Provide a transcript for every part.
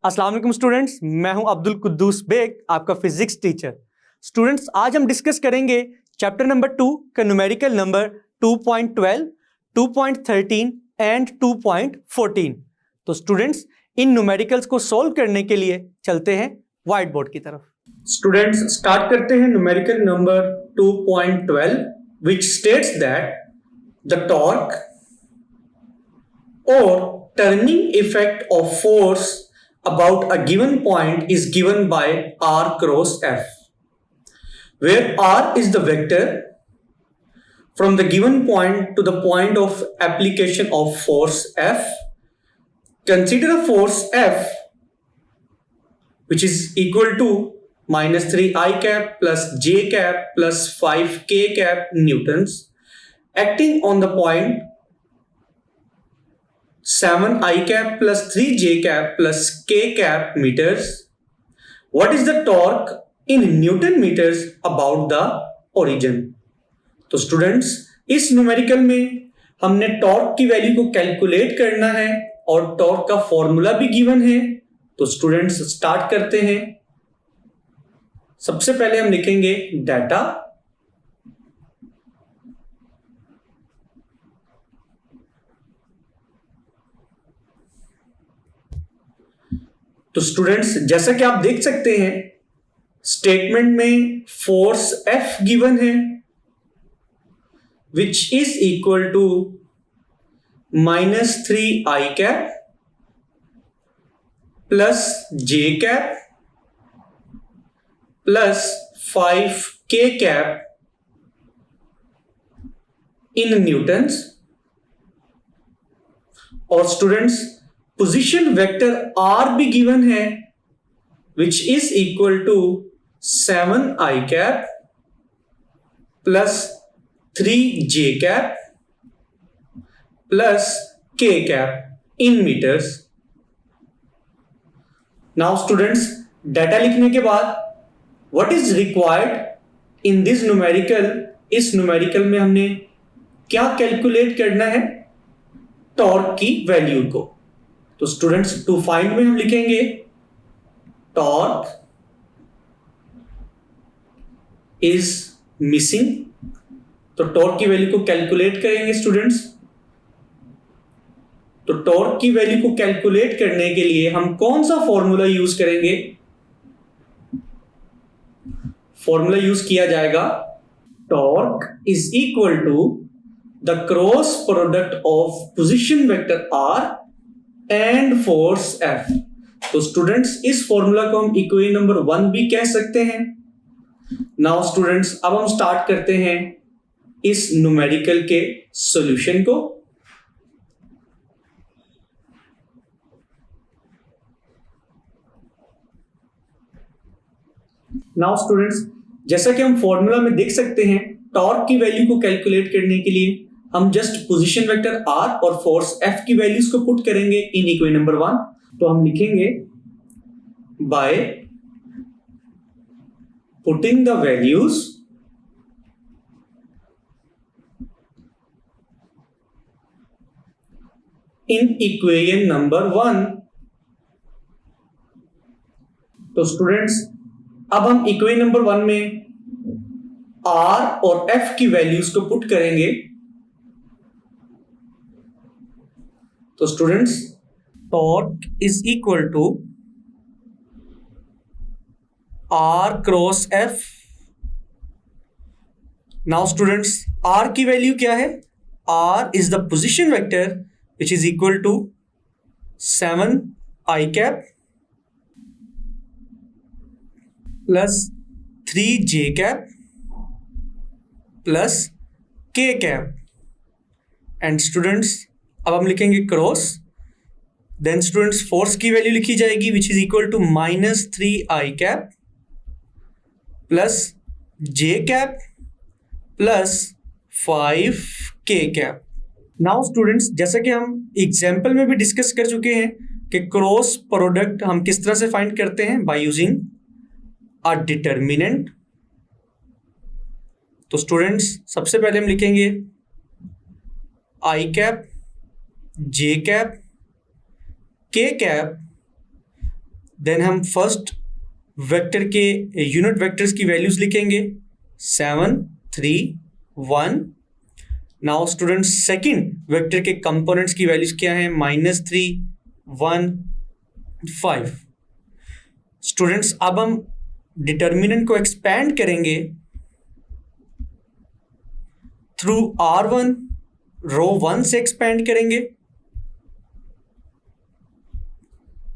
अस्सलाम वालेकुम स्टूडेंट्स, मैं हूं अब्दुल कुद्दूस बेग, आपका फिजिक्स टीचर। स्टूडेंट्स, आज हम डिस्कस करेंगे चैप्टर नंबर 2 का न्यूमेरिकल नंबर 2.12, 2.13 एंड 2.14। तो स्टूडेंट्स, इन न्यूमेरिकल्स को सॉल्व करने के लिए चलते हैं व्हाइट बोर्ड की तरफ। स्टूडेंट्स, स्टार्ट करते हैं numerical number 2.12 which states that the torque or turning effect of force about a given point is given by r cross f, where r is the vector from the given point to the point of application of force f. Consider a force f which is equal to minus 3 I cap plus j cap plus 5 k cap newtons acting on the point 7 I cap plus 3 j cap plus k cap meters. What is the torque in Newton meters about the origin? तो students, इस numerical में हमने torque की value को calculate करना है और torque का फॉर्मूला भी गिवन है। तो स्टूडेंट्स, स्टार्ट करते हैं। सबसे पहले हम लिखेंगे डाटा, तो स्टूडेंट्स जैसा कि आप देख सकते हैं स्टेटमेंट में फोर्स F गिवन है which is equal to minus 3 I cap plus j cap plus 5 k cap in newtons। और स्टूडेंट्स, पोजीशन वेक्टर r भी गिवन है which is equal to 7 I cap plus 3 j cap plus k cap in metres. Now students, data लिखने के बाद what is required in this numerical, इस numerical में हमने क्या कैलकुलेट करना है? टॉर्क की वैल्यू को। तो स्टूडेंट्स, टू फाइंड में हम लिखेंगे टॉर्क इज मिसिंग। तो टॉर्क की वैल्यू को कैलकुलेट करेंगे स्टूडेंट्स। तो टॉर्क की वैल्यू को कैलकुलेट करने के लिए हम कौन सा फॉर्मूला यूज करेंगे? फॉर्मूला यूज किया जाएगा torque is equal to the cross product of position vector r and force F। तो स्टूडेंट्स, इस फॉर्मूला को हम इक्वेशन नंबर 1 भी कह सकते हैं। नाउ स्टूडेंट्स, अब हम स्टार्ट करते हैं इस न्यूमेरिकल के सॉल्यूशन को। नाउ स्टूडेंट्स, जैसा कि हम फॉर्मूला में देख सकते हैं, टॉर्क की वैल्यू को कैलकुलेट करने के लिए हम जस्ट पोजीशन वेक्टर r और फोर्स F की वैल्यूज को पुट करेंगे इन इक्वेशन नंबर 1। तो हम लिखेंगे by putting the values in equation number 1। तो स्टूडेंट्स, अब हम इक्वेशन नंबर 1 में r और F की वैल्यूज को पुट करेंगे। तो students, torque is equal to r cross F। Now students, r की वैल्यू क्या है? r is the position vector which is equal to 7 I cap plus 3 j cap plus k cap। And students, अब हम लिखेंगे cross, then students force की value लिखी जाएगी which is equal to minus 3 I cap plus j cap plus 5 k cap। Now students, जैसा कि हम example में भी डिस्कस कर चुके हैं कि क्रॉस प्रोडक्ट हम किस तरह से फाइंड करते हैं, बाय यूजिंग अ डिटर्मिनेंट। तो स्टूडेंट्स, सबसे पहले हम लिखेंगे I cap j cap k cap then हम फर्स्ट वेक्टर के यूनिट वेक्टर्स की वैल्यूज लिखेंगे 7 3 1। नाउ स्टूडेंट्स सेकंड वेक्टर के कंपोनेंट्स की वैल्यूज क्या है -3 1 5। स्टूडेंट्स अब हम डिटर्मिनेंट को एक्सपेंड करेंगे थ्रू R1, रो 1 से एक्सपेंड करेंगे।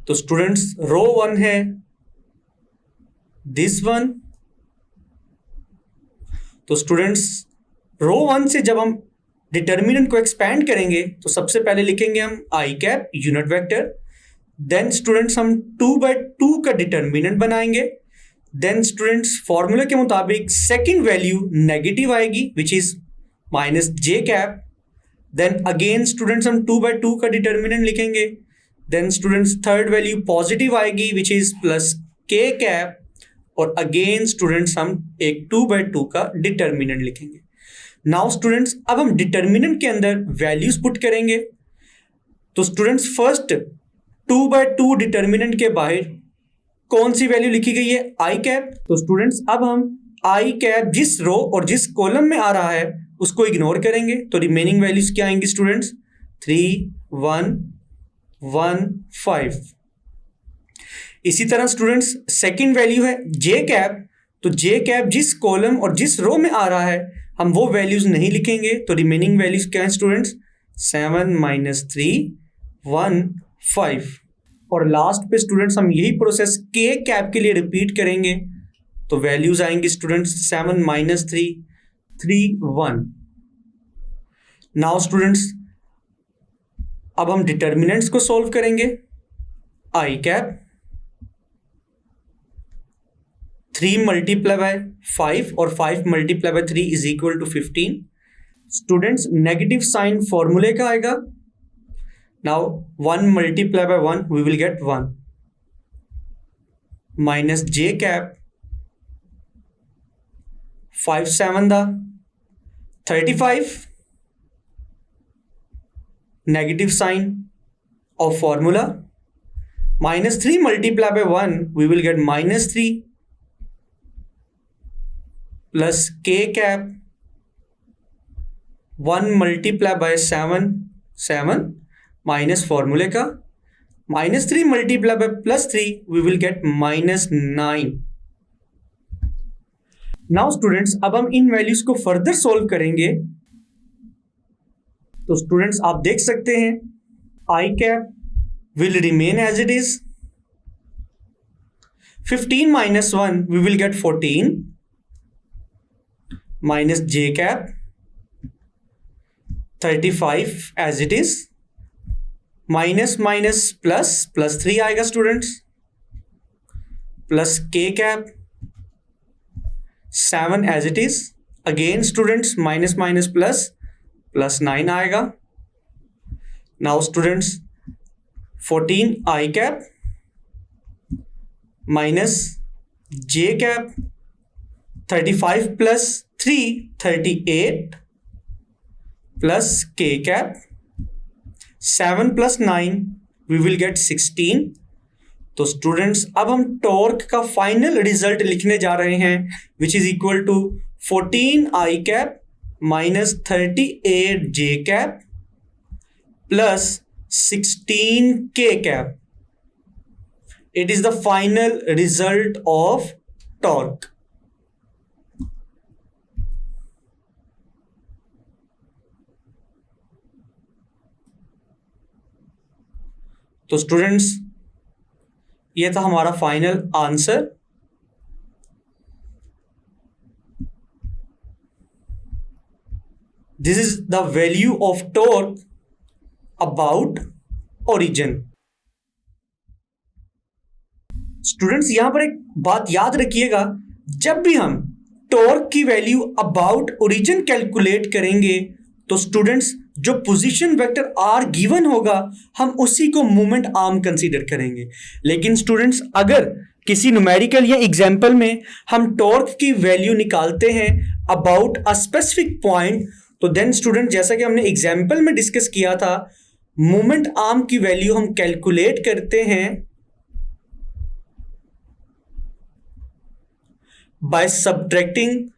तो स्टूडेंट्स रो 1 है दिस वन। तो स्टूडेंट्स रो 1 से जब हम डिटर्मिनेंट को एक्सपेंड करेंगे तो सबसे पहले लिखेंगे हम I cap unit vector. Then students हम 2/2 का डिटर्मिनेंट बनाएंगे। देन स्टूडेंट्स फॉर्मूला के मुताबिक सेकंड वैल्यू नेगेटिव आएगी which is -j cap. Then again students हम 2/2 का डिटर्मिनेंट लिखेंगे। Then students third value positive आएगी विच इज +k कैप। और अगेन स्टूडेंट्स हम एक 2/2 का डिटर्मिनेंट लिखेंगे। नाउ स्टूडेंट्स अब हम डिटर्मिनेंट के अंदर वैल्यूज पुट करेंगे। तो स्टूडेंट्स फर्स्ट 2/2 डिटर्मिनेंट के बाहर कौन सी वैल्यू लिखी गई है आई कैप। तो स्टूडेंट्स अब हम आई कैप जिस रो और जिस कॉलम में आ रहा है उसको इग्नोर करेंगे। तो रिमेनिंग वैल्यूज क्या आएंगी स्टूडेंट्स 3 1 1 5। इसी तरह स्टूडेंट्स सेकंड वैल्यू है जे कैप। तो जे कैप जिस कॉलम और जिस रो में आ रहा है हम वो वैल्यूज नहीं लिखेंगे। तो रिमेनिंग वैल्यूज क्या है स्टूडेंट्स 7 -3 1 5। और लास्ट पे स्टूडेंट्स हम यही प्रोसेस के कैप के लिए रिपीट करेंगे। तो वैल्यूज आएंगी स्टूडेंट्स 7 -3 3 1। नाउ स्टूडेंट्स अब हम डिटर्मिनेंट्स को सॉल्व करेंगे। आई कैप 3 × 5 और 5 × 3 is equal to 15। Students negative sign फॉर्मूले का आएगा। Now 1 × 1 we will get 1 -j cap 5 7 35 negative sign of formula -3 × 1 we will get -3 +k cap 1 × 7 7 minus फॉर्मूले का -3 × +3 we will get -9। Now students अब हम इन वैल्यूज को फर्दर सोल्व करेंगे। तो स्टूडेंट्स आप देख सकते हैं I cap will remain as it is. 15 - 1 we will get 14 -j cap 35 as it is minus +3 आएगा students +k cap 7 as it is. Again students +9 आएगा। Now students 14 I cap -j cap 35 + 3 38 +k cap 7 + 9 we will get 16। तो students अब हम torque का final result लिखने जा रहे हैं which is equal to 14 I cap -38 J cap +16 K cap. It is the final result of torque. तो students ये था हमारा final answer. This is the value of torque about origin. Students यहां पर एक बात याद रखिएगा, जब भी हम टॉर्क की वैल्यू अबाउट ओरिजिन कैलकुलेट करेंगे तो स्टूडेंट्स जो पोजीशन वेक्टर आर गिवन होगा हम उसी को मोमेंट आर्म कंसीडर करेंगे। लेकिन स्टूडेंट्स अगर किसी न्यूमेरिकल या एग्जाम्पल में हम टॉर्क की वैल्यू निकालते हैं अबाउट अ स्पेसिफिक पॉइंट तो देन स्टूडेंट जैसा कि हमने एग्जाम्पल में डिस्कस किया था मोमेंट आर्म की वैल्यू हम कैलकुलेट करते हैं by subtracting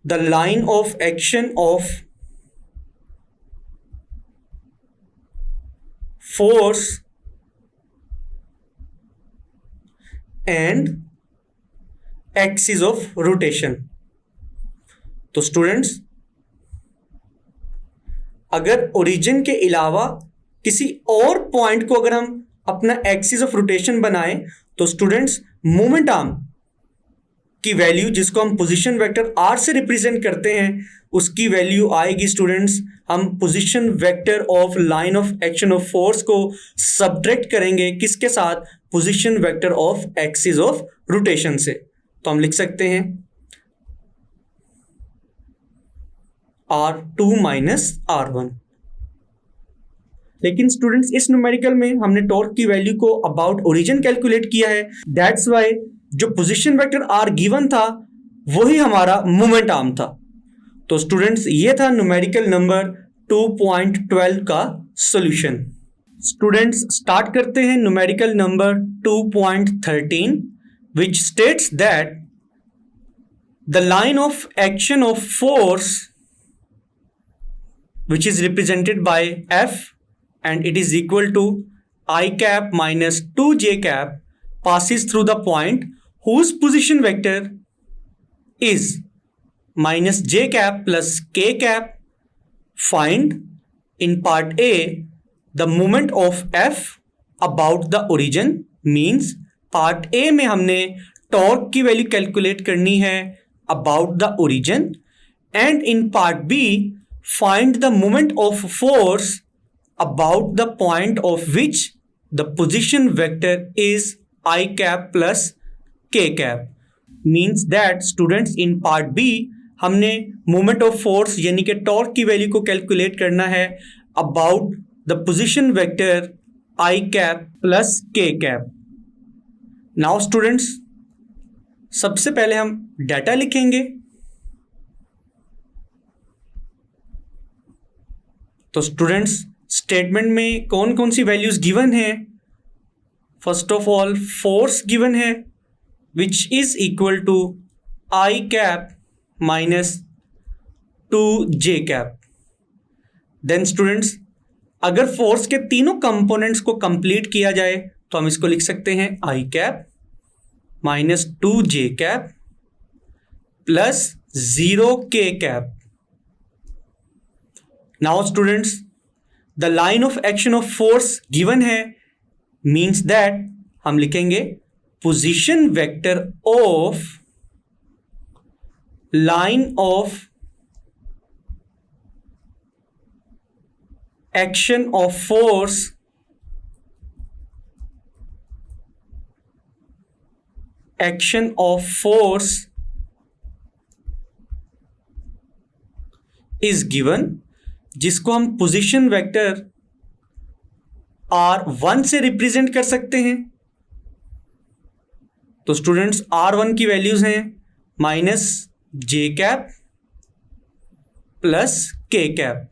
the line of action of force and axis of rotation. तो स्टूडेंट्स, अगर ओरिजिन के अलावा किसी और पॉइंट को अगर हम अपना एक्सिस ऑफ रोटेशन बनाएं तो स्टूडेंट्स मोमेंट आर्म की वैल्यू, जिसको हम पोजीशन वेक्टर आर से रिप्रेजेंट करते हैं, उसकी वैल्यू आएगी स्टूडेंट्स, हम position vector of line of action of force को सब्ट्रैक्ट करेंगे किसके साथ? Position vector of axis of rotation से। तो हम लिख सकते हैं R2 माइनस R1। लेकिन स्टूडेंट्स इस न्यूमेरिकल में हमने टॉर्क की वैल्यू को अबाउट ओरिजिन कैलकुलेट किया है, दैट्स वाई जो पोजीशन वेक्टर R गिवन था वही हमारा मोमेंट आर्म था। तो स्टूडेंट्स ये था न्यूमेरिकल नंबर 2.12 का सॉल्यूशन। स्टूडेंट्स स्टार्ट करते हैं numerical number 2.13 which states that the line of action of force which is represented by F and it is equal to I cap minus 2j cap passes through the point whose position vector is minus j cap plus k cap. Find in part A the moment of F about the origin, means part A में हमने torque की value calculate करनी है about the origin, and in part B find the moment of force about the point of which the position vector is I cap plus के cap. Means that students in part B हमने moment of force यानी कि torque की value को calculate करना है about the position vector I cap plus के cap. Now students, सबसे पहले हम डाटा लिखेंगे। तो स्टूडेंट्स स्टेटमेंट में कौन कौन सी वैल्यूज गिवन है? First of all force given है which is equal to I cap minus 2j cap. Then students अगर फोर्स के तीनों कंपोनेंट्स को कंप्लीट किया जाए तो हम इसको लिख सकते हैं I cap minus 2j cap plus 0k cap. Now students the line of action of force given है, मीन्स दैट हम लिखेंगे position vector of line of action of force action of force is given, जिसको हम position vector R1 से represent कर सकते हैं। तो स्टूडेंट्स R1 की वैल्यूज हैं minus j cap plus k cap.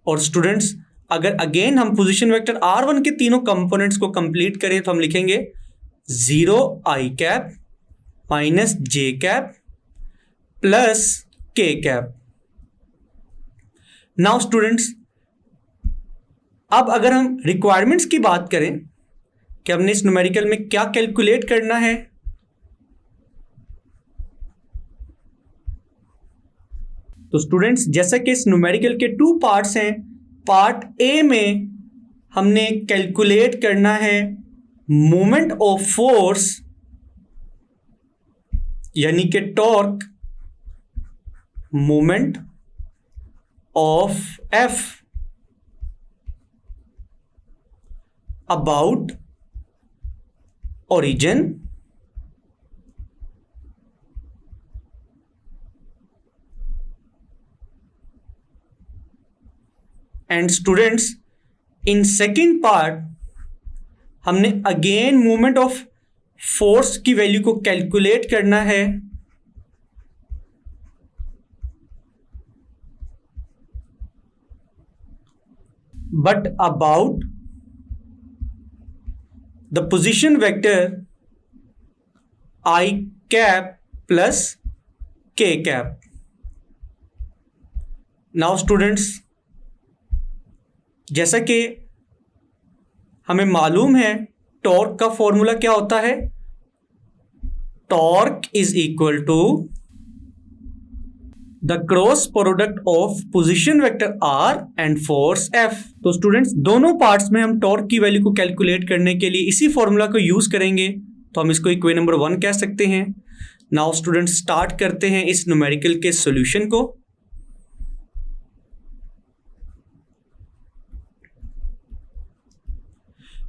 और स्टूडेंट्स अगर अगेन हम पोजीशन वेक्टर R1 के तीनों कंपोनेंट्स को कंप्लीट करें तो हम लिखेंगे 0 I cap minus j cap plus k cap. Now students अब अगर हम रिक्वायरमेंट्स की बात करें कि हमने इस न्यूमेरिकल में क्या कैलकुलेट करना है, तो स्टूडेंट्स जैसा कि इस न्यूमेरिकल के 2 पार्ट्स हैं, पार्ट ए में हमने कैलकुलेट करना है मोमेंट ऑफ फोर्स यानी कि torque, moment of F about origin and students in second part हमने अगेन मोमेंट ऑफ फोर्स की वैल्यू को कैलकुलेट करना है but about the position vector I cap plus K cap. Now students, जैसा कि हमें मालूम है टॉर्क का फॉर्मूला क्या होता है, torque is equal to the cross product of position vector R and force F। तो स्टूडेंट्स, दोनों पार्ट्स में हम टॉर्क की वैल्यू को कैलकुलेट करने के लिए इसी फॉर्मूला को यूज करेंगे, तो हम इसको इक्वेशन नंबर 1 कह सकते हैं। नाउ स्टूडेंट्स, स्टार्ट करते हैं इस न्यूमेरिकल के सॉल्यूशन को।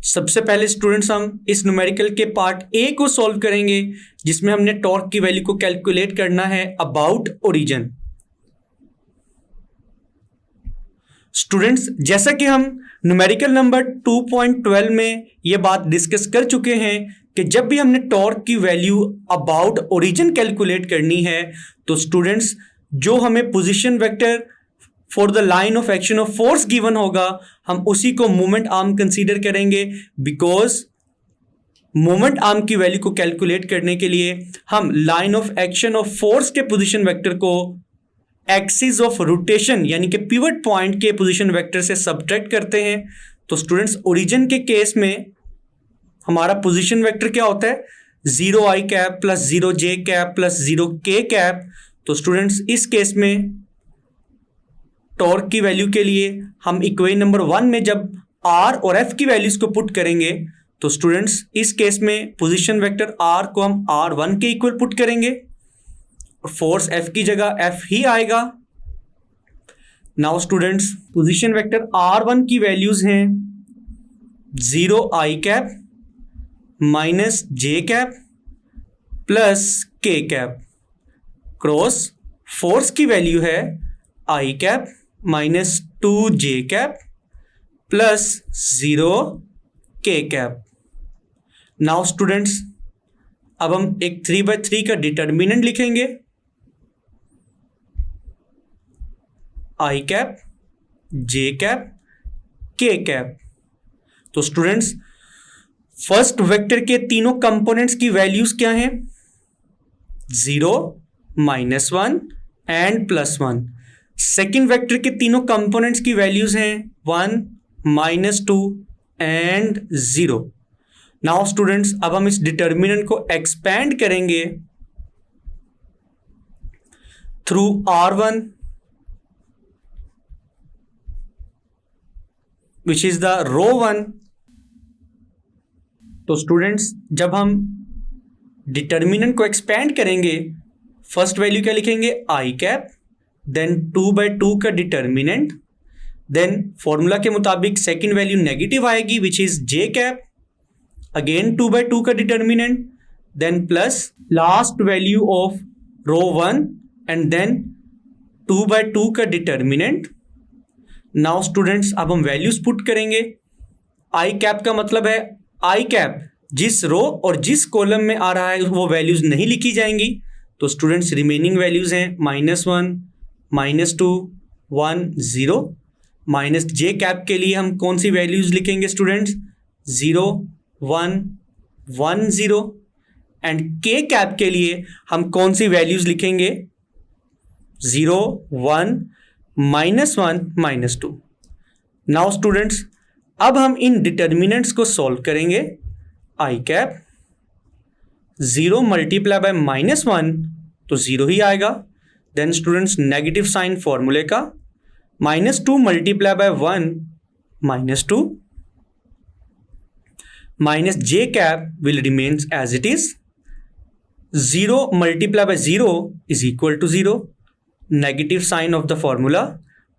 सबसे पहले स्टूडेंट्स, हम इस न्यूमेरिकल के पार्ट ए को सॉल्व करेंगे, जिसमें हमने टॉर्क की वैल्यू को कैलकुलेट करना है अबाउट ओरिजिन। स्टूडेंट्स, जैसा कि हम न्यूमेरिकल नंबर 2.12 में यह बात डिस्कस कर चुके हैं कि जब भी हमने टॉर्क की वैल्यू अबाउट ओरिजिन कैलकुलेट करनी है, तो स्टूडेंट्स जो हमें position vector for the line of action of force given होगा, हम उसी को मोमेंट आर्म कंसीडर करेंगे, बिकॉज मोमेंट आर्म की वैल्यू को कैलकुलेट करने के लिए हम line of action of force के पोजीशन वेक्टर को एक्सिस ऑफ रोटेशन यानी कि पिवट पॉइंट के पोजीशन वेक्टर से सब्ट्रैक्ट करते हैं। तो स्टूडेंट्स, ओरिजिन के केस में हमारा पोजीशन वेक्टर क्या होता है, 0i cap plus 0j cap plus 0k cap. तो स्टूडेंट्स, इस केस में टॉर्क की वैल्यू के लिए हम इक्वेशन नंबर 1 में जब R और F की वैल्यूज को पुट करेंगे, तो स्टूडेंट्स इस केस में पोजीशन वेक्टर R को हम R1 के इक्वल पुट करेंगे और फोर्स F की जगह F ही आएगा। Now students, position vector R1 की वैल्यूज हैं 0i cap minus j cap plus k cap, cross force की वैल्यू है i cap minus 2j cap plus 0k cap. Now students, अब हम एक 3/3 का डिटर्मिनेंट लिखेंगे, i cap j cap k cap. तो स्टूडेंट्स, फर्स्ट वेक्टर के तीनों कंपोनेंट्स की वैल्यूज क्या हैं, 0, -1 एंड +1। सेकेंड वेक्टर के तीनों कंपोनेंट्स की वैल्यूज हैं 1, -2 एंड 0। नाउ स्टूडेंट्स, अब हम इस डिटर्मिनेंट को एक्सपेंड करेंगे through R1 which is the row 1। तो स्टूडेंट्स, जब हम डिटर्मिनेंट को एक्सपेंड करेंगे, फर्स्ट वैल्यू क्या लिखेंगे, i कैप, देन 2/2 का डिटर्मिनेंट, देन फॉर्मूला के मुताबिक सेकेंड वैल्यू नेगेटिव आएगी which is j cap, again 2/2 का determinant, then plus last value of row 1 and then 2/2 का डिटर्मिनेंट। नाउ स्टूडेंट्स, अब हम वैल्यूज पुट करेंगे। i कैप का मतलब है i कैप जिस रो और जिस कॉलम में आ रहा है वो वैल्यूज नहीं लिखी जाएंगी। तो स्टूडेंट्स, रिमेनिंग वैल्यूज हैं -1, -2, 1, 0। माइनस j कैप के लिए हम कौन सी वैल्यूज लिखेंगे स्टूडेंट्स, 0, 1, 1, 0 एंड k कैप के लिए हम कौन सी वैल्यूज लिखेंगे, 0, 1, -1, -2। नाउ स्टूडेंट्स, अब हम इन डिटर्मिनेंट्स को सॉल्व करेंगे। i कैप 0 मल्टीप्लाई बाय -1 तो 0 ही आएगा। देन स्टूडेंट्स, नेगेटिव साइन फॉर्मूले का, -2 multiply by 1 -2, minus j cap will remains as it is, 0 multiply by 0 is equal to 0, negative sign of the formula,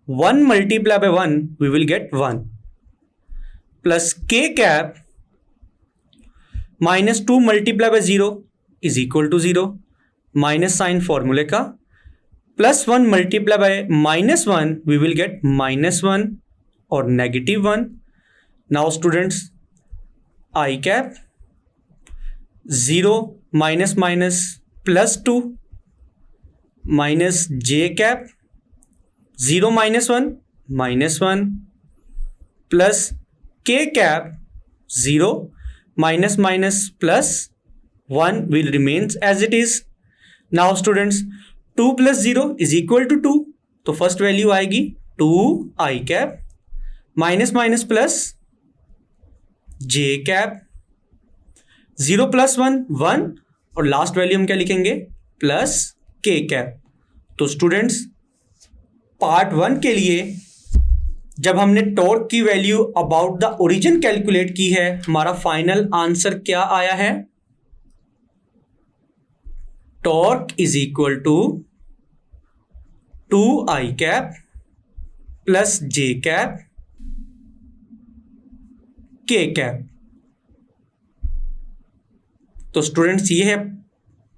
1 multiply by 1 we will get 1 plus k cap -2 multiply by 0 is equal to 0, minus sign फॉर्मूले का, +1 multiply by -1 we will get -1 और -1। Now students, i cap 0 minus +2 minus j cap 0 -1 -1 plus k cap 0 minus plus 1 will remains as it is. Now students, 2 plus 0 is equal to 2. तो first value आएगी 2 I cap minus minus plus J cap, 0 plus 1 1 और last value हम क्या लिखेंगे plus के cap. तो students part 1 के लिए जब हमने टॉर्क की value about the origin calculate की है, हमारा फाइनल आंसर क्या आया है, torque is equal to 2 I cap plus J cap K cap. तो स्टूडेंट्स ये है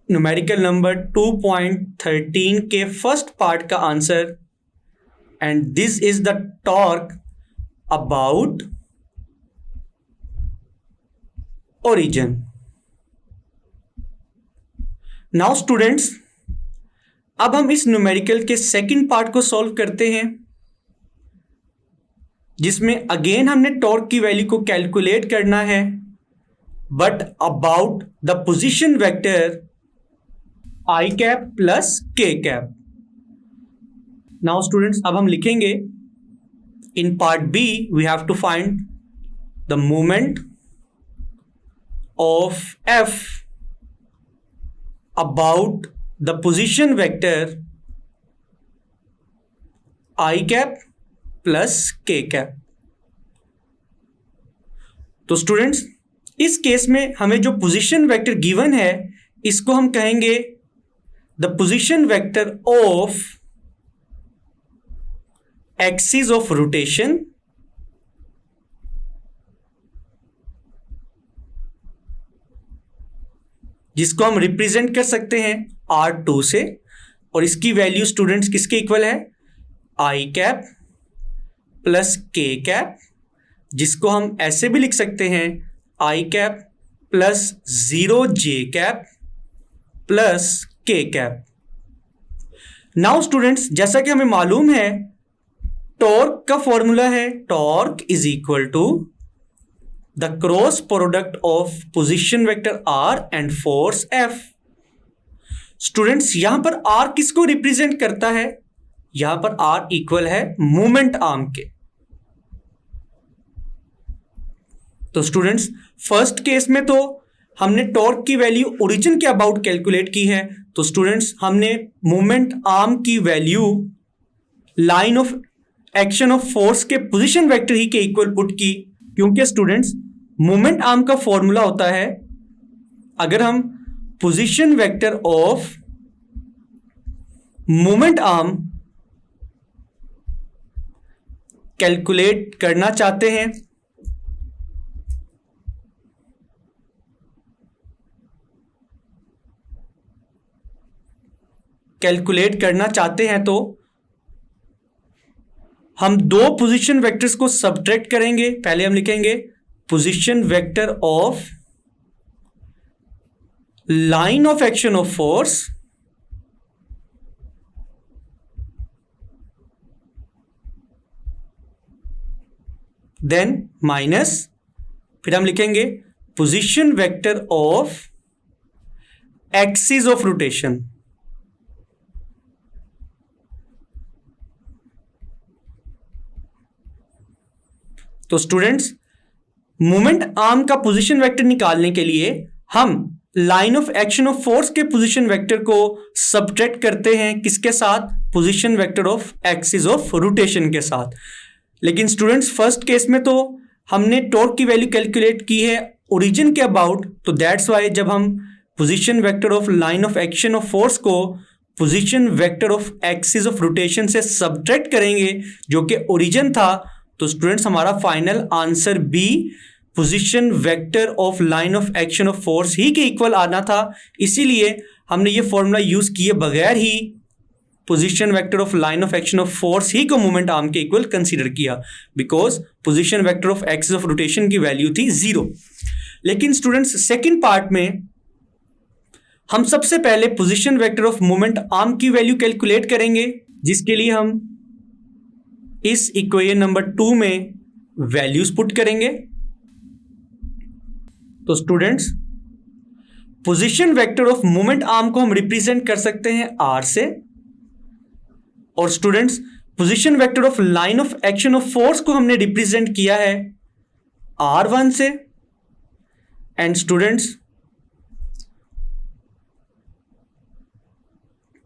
न्यूमेरिकल नंबर 2.13 के फर्स्ट पार्ट का answer, and this is the torque about origin. Now students, अब हम इस न्यूमेरिकल के सेकंड पार्ट को सॉल्व करते हैं, जिसमें अगेन हमने टॉर्क की वैल्यू को कैलकुलेट करना है, but about the position vector I cap plus के कैप। नाउ स्टूडेंट्स अब हम लिखेंगे in part B we have to find the moment of F about the position vector I cap plus के cap. तो students इस case में हमें जो पोजीशन वेक्टर गिवन है इसको हम कहेंगे the position vector of axis of rotation जिसको हम रिप्रेजेंट कर सकते हैं R2 से, और इसकी वैल्यू स्टूडेंट्स किसके इक्वल है आई कैप प्लस के कैप, जिसको हम ऐसे भी लिख सकते हैं I cap plus 0 J cap plus के कैप। नाउ स्टूडेंट्स जैसा कि हमें मालूम है टॉर्क का फॉर्मूला है torque is equal to the cross product of position vector R and force F. Students यहां पर आर किसको रिप्रेजेंट करता है, यहां पर आर इक्वल है मोमेंट आर्म के। तो स्टूडेंट्स फर्स्ट केस में तो हमने टॉर्क की वैल्यू ओरिजिन के अबाउट कैलकुलेट की है, तो स्टूडेंट्स हमने मोमेंट आर्म की value line of action of force के पोजीशन वेक्टर ही के इक्वल पुट की, क्योंकि स्टूडेंट्स मोमेंट आर्म का फॉर्मूला होता है अगर हम position vector of moment arm calculate करना चाहते हैं तो हम दो पोजीशन वेक्टर्स को सब्ट्रैक्ट करेंगे। पहले हम लिखेंगे position vector of line of action of force then minus, फिर हम लिखेंगे position vector of axis of rotation. तो स्टूडेंट्स मोमेंट आर्म का पोजीशन वेक्टर निकालने के लिए हम line of action of force के पोजीशन वेक्टर को सब्ट्रैक्ट करते हैं किसके साथ, position vector of axis of rotation के साथ। लेकिन स्टूडेंट्स फर्स्ट केस में तो हमने टॉर्क की वैल्यू कैलकुलेट की है ओरिजिन के अबाउट, तो दैट्स वाई जब हम position vector of line of action of force को position vector of axis of rotation से सब्ट्रैक्ट करेंगे जो कि ओरिजिन था, तो स्टूडेंट्स हमारा final answer be position vector of line of action of force ही के इक्वल आना था। इसीलिए हमने ये फॉर्मूला यूज किए बगैर ही position vector of line of action of force ही को मोमेंट आर्म के इक्वल कंसीडर किया, because position vector of axis of rotation की वैल्यू थी 0। लेकिन स्टूडेंट्स सेकेंड पार्ट में हम सबसे पहले position vector of moment arm की वैल्यू कैलकुलेट करेंगे, जिसके लिए हम इस इक्वेशन नंबर 2 में वैल्यूज पुट करेंगे। तो students position vector of moment arm को हम रिप्रेजेंट कर सकते हैं आर से, और students position vector of line of action of force को हमने रिप्रेजेंट किया है R1 से। एंड स्टूडेंट्स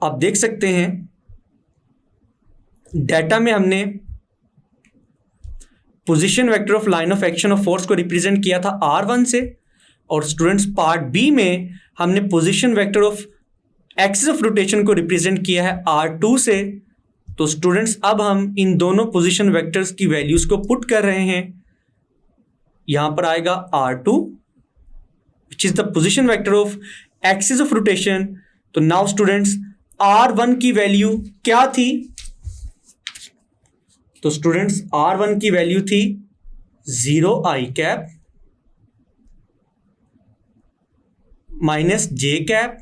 आप देख सकते हैं डेटा में हमने position vector of line of action of force को रिप्रेजेंट किया था R1 से, और स्टूडेंट्स पार्ट बी में हमने position vector of axis of rotation को रिप्रेजेंट किया है R2 से। तो स्टूडेंट्स अब हम इन दोनों पोजीशन वेक्टर्स की वैल्यूज को पुट कर रहे हैं। यहां पर आएगा R2 which is the position vector of axis of rotation. तो नाउ स्टूडेंट्स R1 की वैल्यू क्या थी? तो स्टूडेंट्स R1 की वैल्यू थी 0 i cap minus J cap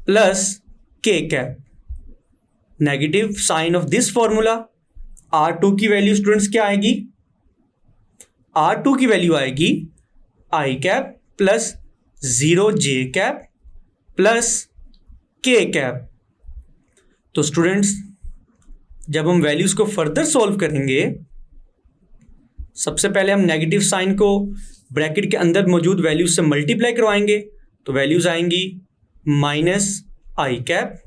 plus के cap. Negative sign of this formula R2 की वैल्यू स्टूडेंट्स क्या आएगी? R2 की वैल्यू आएगी i cap plus 0 J cap plus के कैप। तो स्टूडेंट्स जब हम वैल्यूज को फर्दर सॉल्व करेंगे, सबसे पहले हम नेगेटिव साइन को ब्रैकेट के अंदर मौजूद वैल्यूज से मल्टीप्लाई करवाएंगे। तो वैल्यूज आएंगी minus I cap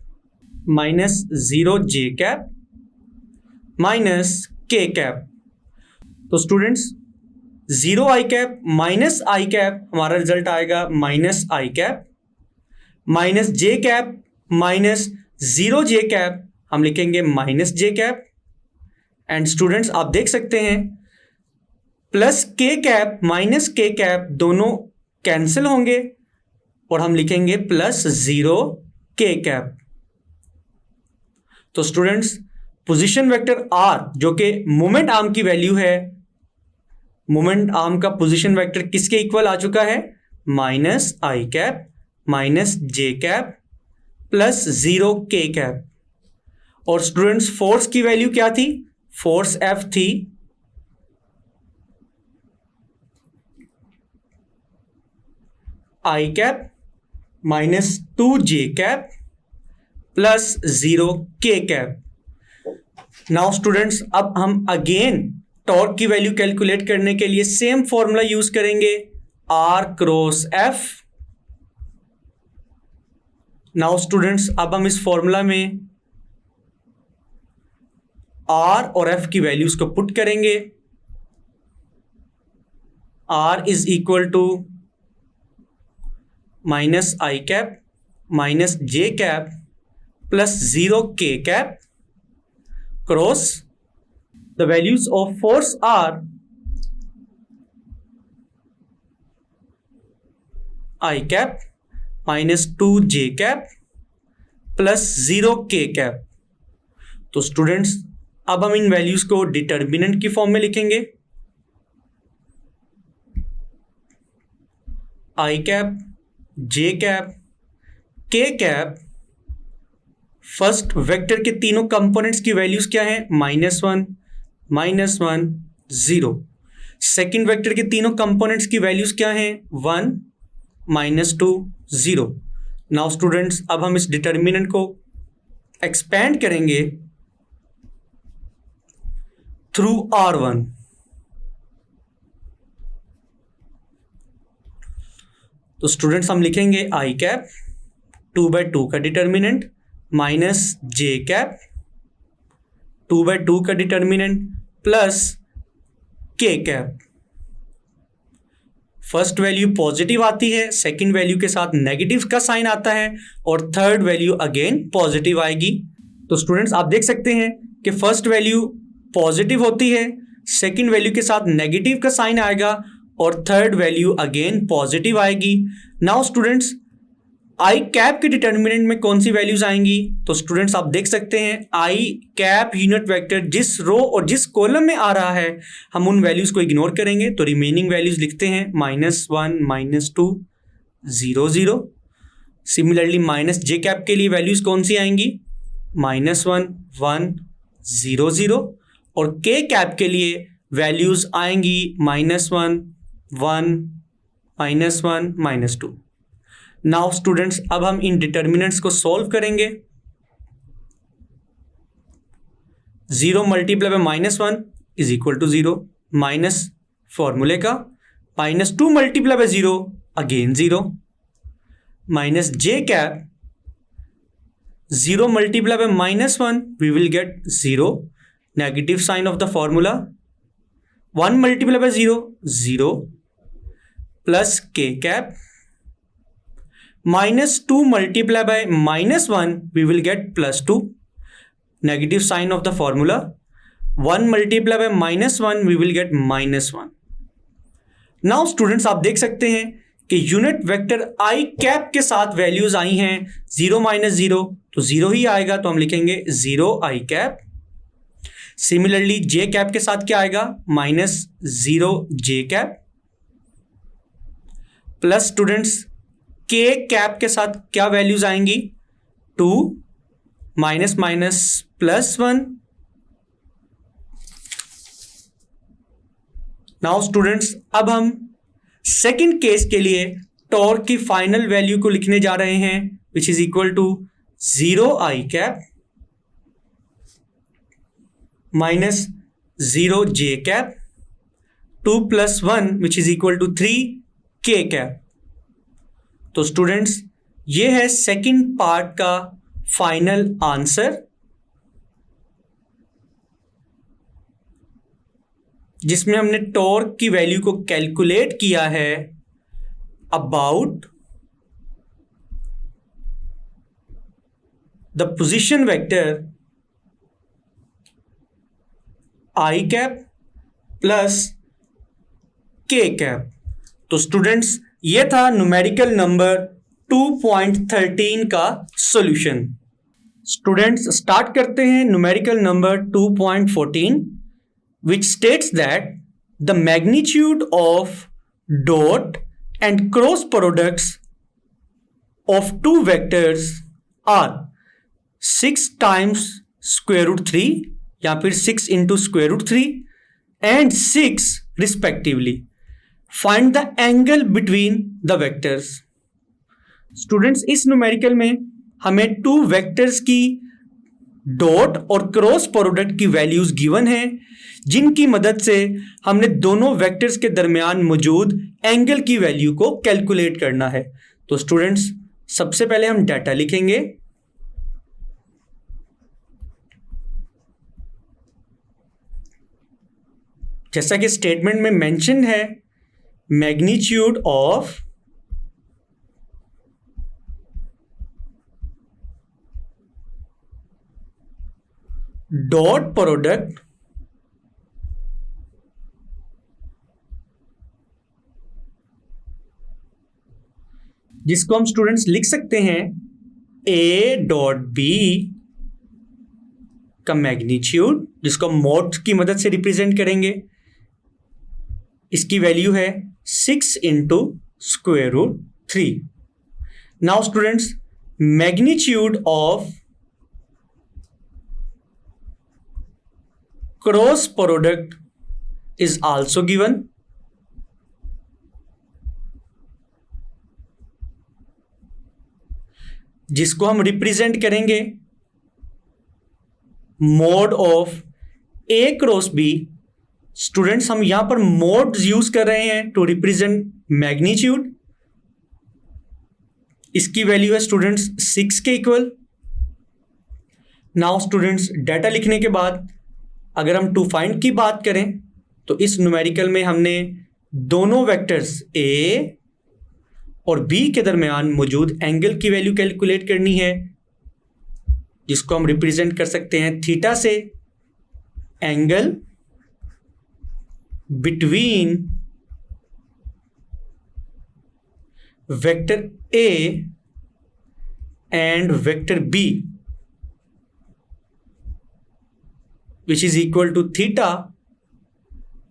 minus 0 J cap minus के कैप। तो students 0 I cap minus I cap हमारा रिजल्ट आएगा minus I cap minus J cap minus 0 J cap हम लिखेंगे minus J cap. And students आप देख सकते हैं प्लस के कैप माइनस के कैप दोनों कैंसिल होंगे और हम लिखेंगे प्लस 0 के कैप। तो स्टूडेंट्स पोजीशन वेक्टर आर जो कि मोमेंट आर्म की वैल्यू है, मोमेंट आर्म का पोजीशन वेक्टर किसके इक्वल आ चुका है? Minus I cap minus J cap plus 0 K cap. और स्टूडेंट्स फोर्स की वैल्यू क्या थी? फोर्स F थी आई cap minus 2 J cap plus 0 K cap. Now students अब हम अगेन टॉर्क की वैल्यू कैलकुलेट करने के लिए सेम फॉर्मूला यूज करेंगे R cross F। Now students अब हम इस फॉर्मूला में R और F की वैल्यूज को पुट करेंगे। R is equal to minus I cap minus J cap plus 0 K cap cross the values of force R I cap minus 2 J cap plus 0 K cap. तो students अब हम इन values को determinant की form में लिखेंगे। I cap J cap K cap first vector के तीनों कंपोनेंट्स की वैल्यूज क्या है? -1 -1 0। सेकेंड वेक्टर के तीनों कंपोनेंट्स की वैल्यूज क्या है? 1 -2 0। नाउ स्टूडेंट्स अब हम इस डिटर्मिनेंट को एक्सपेंड करेंगे थ्रू R1। तो स्टूडेंट्स हम लिखेंगे आई कैप 2/2 का डिटर्मिनेंट माइनस जे कैप 2/2 का डिटर्मिनेंट प्लस के कैप। फर्स्ट वैल्यू पॉजिटिव आती है, सेकंड वैल्यू के साथ नेगेटिव का साइन आता है और थर्ड वैल्यू अगेन पॉजिटिव आएगी। तो स्टूडेंट्स आप देख सकते हैं कि फर्स्ट वैल्यू पॉजिटिव होती है, सेकंड वैल्यू के साथ नेगेटिव का साइन आएगा और थर्ड वैल्यू अगेन पॉजिटिव आएगी। नाउ स्टूडेंट्स आई कैप के डिटर्मिनेंट में कौन सी वैल्यूज आएंगी? तो स्टूडेंट्स आप देख सकते हैं आई कैप यूनिट वेक्टर जिस रो और जिस कॉलम में आ रहा है हम उन वैल्यूज को इग्नोर करेंगे। तो रिमेनिंग वैल्यूज लिखते हैं -1 -2 0 0। सिमिलरली माइनस जे कैप के लिए वैल्यूज कौन सी आएंगी? -1 1 0 0। और के कैप के लिए वैल्यूज आएंगी -1 1 -1 -2। नाउ स्टूडेंट्स अब हम इन डिटर्मिनेंट्स को सॉल्व करेंगे। 0 multiply by -1 is equal to 0 minus फॉर्मूले का -2 multiply by 0 again 0 minus j cap 0 multiplied by -1 we will get 0 negative sign of the formula 1 multiplied by 0 0 plus k cap -2 multiplied by -1 we will get +2 negative sign of the formula 1 multiplied by -1 we will get -1। now students आप देख सकते हैं कि unit vector I cap के साथ values आई हैं 0 -0 तो 0 ही आएगा, तो हम लिखेंगे 0 I cap. Similarly J cap के साथ क्या आएगा -0 जे कैप प्लस स्टूडेंट्स के कैप के साथ क्या वैल्यूज आएंगी 2 माइनस माइनस +1। नाउ स्टूडेंट्स अब हम सेकेंड केस के लिए टॉर्क की फाइनल वैल्यू को लिखने जा रहे हैं which is equal to 0 I cap minus 0 J cap 2 + 1 which is equal to 3 K cap. तो स्टूडेंट्स ये है सेकेंड पार्ट का फाइनल आंसर, जिसमें हमने टॉर्क की वैल्यू को कैलकुलेट किया है about the position vector I cap plus के कैप। तो स्टूडेंट्स ये था न्यूमेरिकल नंबर 2.13 का सॉल्यूशन। स्टूडेंट्स स्टार्ट करते हैं numerical number 2.14 which states that the magnitude of dot and cross products of two vectors are 6 times square root 3 या फिर 6 into square root 3 and 6 respectively. Find the angle between the vectors. Students इस numerical में हमें two vectors की dot और cross product की values given है, जिनकी मदद से हमने दोनों वेक्टर्स के दरमियान मौजूद एंगल की वैल्यू को कैलकुलेट करना है। तो स्टूडेंट्स सबसे पहले हम डाटा लिखेंगे। जैसा कि स्टेटमेंट में मेंशन है, मैग्नीट्यूड ऑफ डॉट प्रोडक्ट जिसको हम स्टूडेंट्स लिख सकते हैं A डॉट बी का मैग्नीट्यूड, जिसको हम मॉड की मदद से रिप्रेजेंट करेंगे। इसकी वैल्यू है 6 into square root 3। Now students magnitude of cross product is also given. जिसको हम रिप्रेजेंट करेंगे mode of A cross B। Students हम यहां पर मोड यूज कर रहे हैं टू रिप्रेजेंट मैग्नीट्यूड। इसकी वैल्यू है स्टूडेंट्स 6 के इक्वल। नाउ स्टूडेंट्स डाटा लिखने के बाद अगर हम टू फाइंड की बात करें तो इस न्यूमेरिकल में हमने दोनों वेक्टर्स A और B के दरमियान मौजूद एंगल की वैल्यू कैलकुलेट करनी है, जिसको हम रिप्रेजेंट कर सकते हैं थीटा से। Angle between vector A and vector B which is equal to theta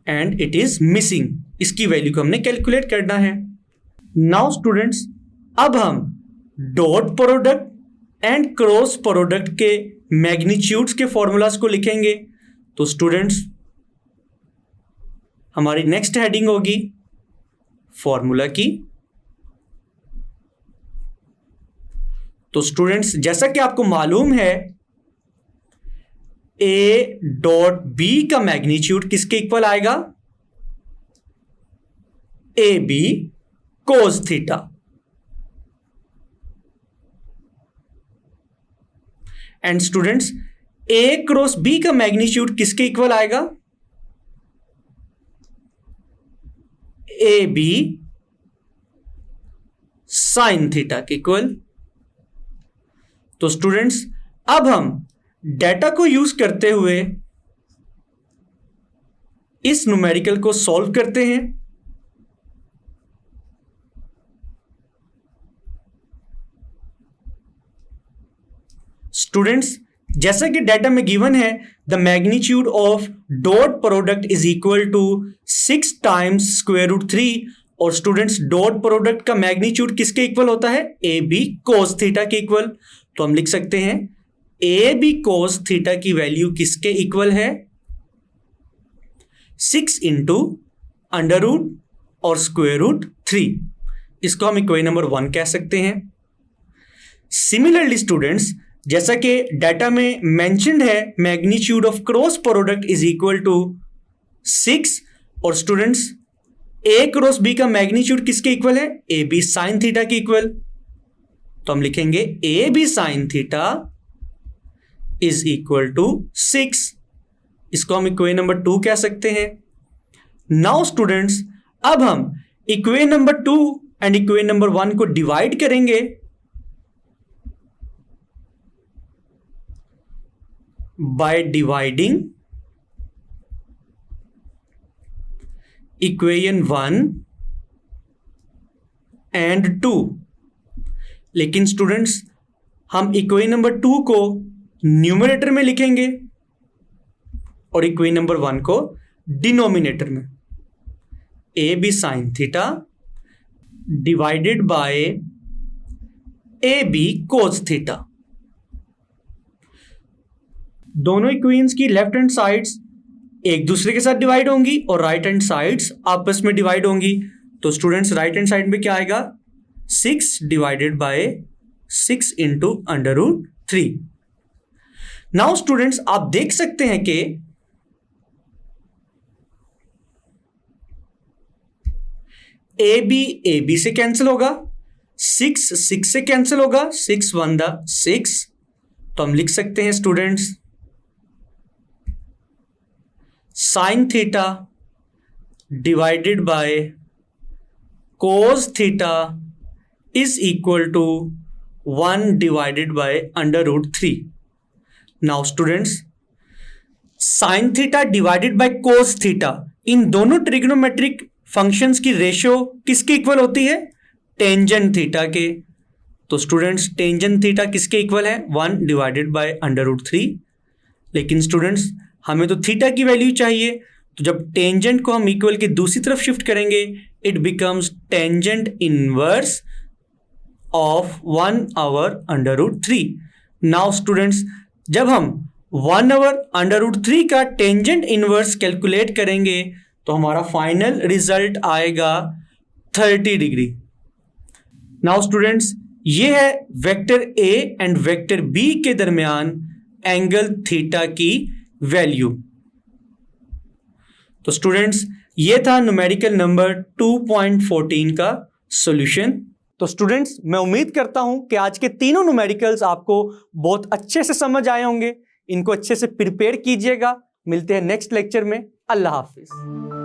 and it is missing. इसकी वैल्यू को हमने कैलकुलेट करना है। नाउ स्टूडेंट्स अब हम dot product and cross product के मैग्नीट्यूड्स के फॉर्मूलाज को लिखेंगे। तो स्टूडेंट्स हमारी नेक्स्ट हेडिंग होगी फॉर्मूला की। तो स्टूडेंट्स जैसा कि आपको मालूम है ए डॉट बी का मैग्नीट्यूड किसके इक्वल आएगा? A B cos theta. And students A cross B का मैग्नीट्यूड किसके इक्वल आएगा? ए बी साइन थीटा के इक्वल। तो स्टूडेंट्स अब हम डेटा को यूज करते हुए इस न्यूमेरिकल को सॉल्व करते हैं। स्टूडेंट्स जैसा कि डेटा में गिवन है the magnitude of dot product is equal to 6 times square root 3। और स्टूडेंट्स डॉट प्रोडक्ट का मैग्नीट्यूड किसके इक्वल होता है? ए बी कोस थीटा के इक्वल। तो हम लिख सकते हैं ए बी कोस थीटा की वैल्यू किसके इक्वल है? 6 इंटू अंडर रूट और स्क्वायर रूट 3। इसको हम इक्वेशन नंबर 1 कह सकते हैं। सिमिलरली स्टूडेंट्स जैसा कि डाटा में मेंशन्ड है magnitude of cross product is equal to 6। और स्टूडेंट्स ए क्रॉस बी का मैग्नीट्यूड किसके इक्वल है? ए बी साइन थीटा के इक्वल। तो हम लिखेंगे A B sine theta is equal to 6। इसको हम इक्वेशन नंबर 2 कह सकते हैं। नाउ स्टूडेंट्स अब हम equation number 2 and equation number 1 को डिवाइड करेंगे by dividing equation 1 and 2। लेकिन स्टूडेंट्स हम इक्वेशन नंबर 2 को न्यूमरेटर में लिखेंगे और इक्वेशन नंबर 1 को डिनोमिनेटर में। A B sine theta divided by A B cos theta. दोनों इक्वेशंस की लेफ्ट हैंड साइड्स एक दूसरे के साथ डिवाइड होंगी और राइट हैंड साइड्स आपस में डिवाइड होंगी। तो स्टूडेंट्स राइट हैंड साइड में क्या आएगा? 6 divided by 6 into under root 3। Now students आप देख सकते हैं कि ए बी से कैंसिल होगा, 6 से कैंसिल होगा, 6 1 6। तो हम लिख सकते हैं students sine theta divided by cos theta is equal to 1 divided by under root 3। Now students sine theta divided by cos theta, इन दोनों ट्रिग्नोमेट्रिक फंक्शंस की रेशियो किसके इक्वल होती है? टेंजेंट थीटा के। तो स्टूडेंट्स टेंजेंट थीटा किसके equal है? 1 डिवाइडेड बाय अंडर रूट 3। लेकिन स्टूडेंट्स हमें तो थीटा की वैल्यू चाहिए, तो जब टेंजेंट को हम इक्वल के दूसरी तरफ शिफ्ट करेंगे it becomes tangent inverse of 1 over under root 3। Now students जब हम 1 ओवर अंडर रूट 3 का टेंजेंट इनवर्स कैलकुलेट करेंगे तो हमारा फाइनल रिजल्ट आएगा 30 डिग्री। नाउ स्टूडेंट्स ये है vector A and vector B के दरमियान एंगल थीटा की वैल्यू। तो स्टूडेंट्स ये था न्यूमेरिकल नंबर 2.14 का सॉल्यूशन। तो स्टूडेंट्स मैं उम्मीद करता हूं कि आज के तीनों न्यूमेरिकल्स आपको बहुत अच्छे से समझ आए होंगे। इनको अच्छे से प्रिपेयर कीजिएगा। मिलते हैं नेक्स्ट लेक्चर में। अल्लाह हाफिज।